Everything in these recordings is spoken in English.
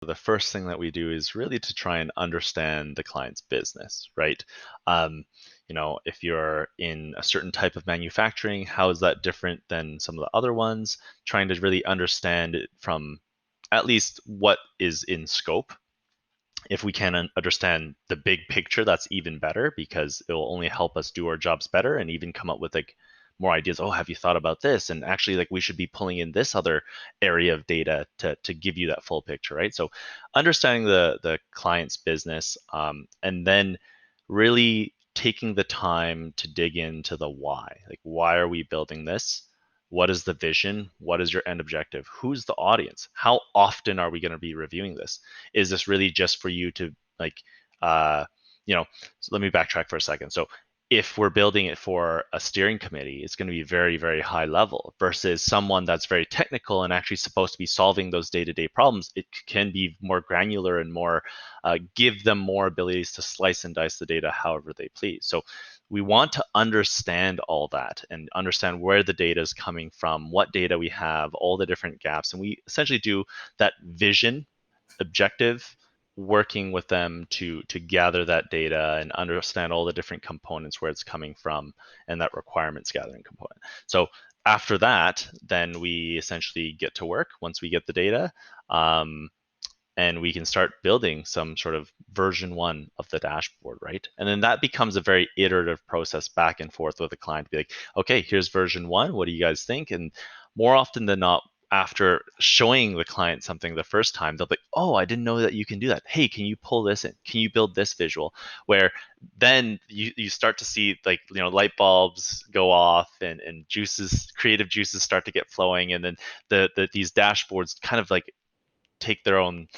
The first thing that we do is really to try and understand the client's business, right? Um, if you're in a certain type of manufacturing, how is that different than some of the other ones? Trying to really understand it from at least what is in scope. If we can understand the big picture, that's even better because it will only help us do our jobs better and even come up with like more ideas. Oh, have you thought about this? And actually, like we should be pulling in this other area of data to give you that full picture, right? So, understanding the client's business, and then really taking the time to dig into the why. Like, why are we building this? What is the vision? What is your end objective? Who's the audience? How often are we going to be reviewing this? Is this really just for you to like uh so let me backtrack for a second. So if we're building it for a steering committee, it's going to be very, very high level versus someone that's very technical and actually supposed to be solving those day-to-day problems. It can be more granular and more give them more abilities to slice and dice the data however they please. So we want to understand all that and understand where the data is coming from, what data we have, all the different gaps, and we essentially do that vision objective, working with them to gather that data and understand all the different components where it's coming from and that requirements gathering component. So after that, then we essentially get to work once we get the data. And we can start building some sort of version one of the dashboard, right? And then that becomes a very iterative process back and forth with the client to be like, okay, here's version one. What do you guys think? And more often than not, after showing the client something the first time, they'll be, oh, I didn't know that you can do that. Hey, can you pull this in? Can you build this visual? Where then you start to see like, light bulbs go off and creative juices start to get flowing. And then these dashboards kind of like take their own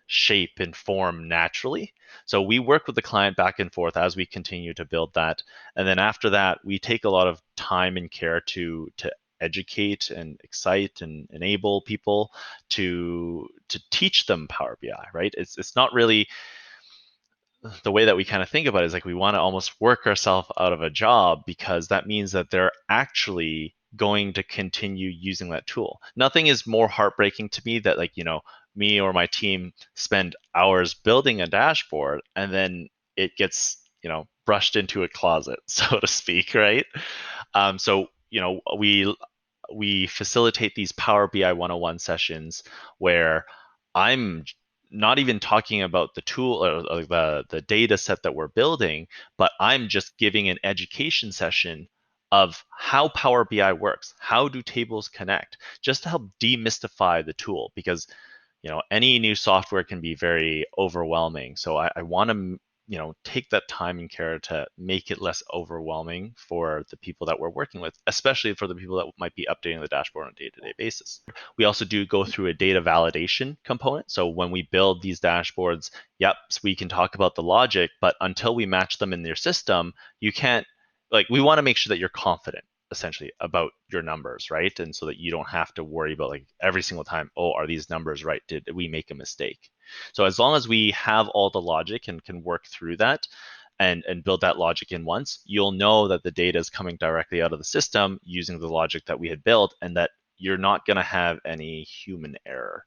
shape and form naturally. So we work with the client back and forth as we continue to build that. And then after that, we take a lot of time and care to educate and excite and enable people to teach them Power BI, right? It's not really the way that we kind of think about it is like we want to almost work ourselves out of a job because that means that they're actually going to continue using that tool. Nothing is more heartbreaking to me that like, me or my team spend hours building a dashboard and then it gets, brushed into a closet, so to speak, right? So, we facilitate these Power BI 101 sessions where I'm not even talking about the tool or the data set that we're building, but I'm just giving an education session of how Power BI works. How do tables connect? Just to help demystify the tool because any new software can be very overwhelming. So I want to take that time and care to make it less overwhelming for the people that we're working with, especially for the people that might be updating the dashboard on a day-to-day basis. We also do go through a data validation component. So when we build these dashboards, yep, so we can talk about the logic, but until we match them in your system, you can't like we want to make sure that you're confident essentially about your numbers, right? And so that you don't have to worry about like every single time, oh, are these numbers right? Did we make a mistake? So as long as we have all the logic and can work through that and build that logic in once, you'll know that the data is coming directly out of the system using the logic that we had built and that you're not going to have any human error.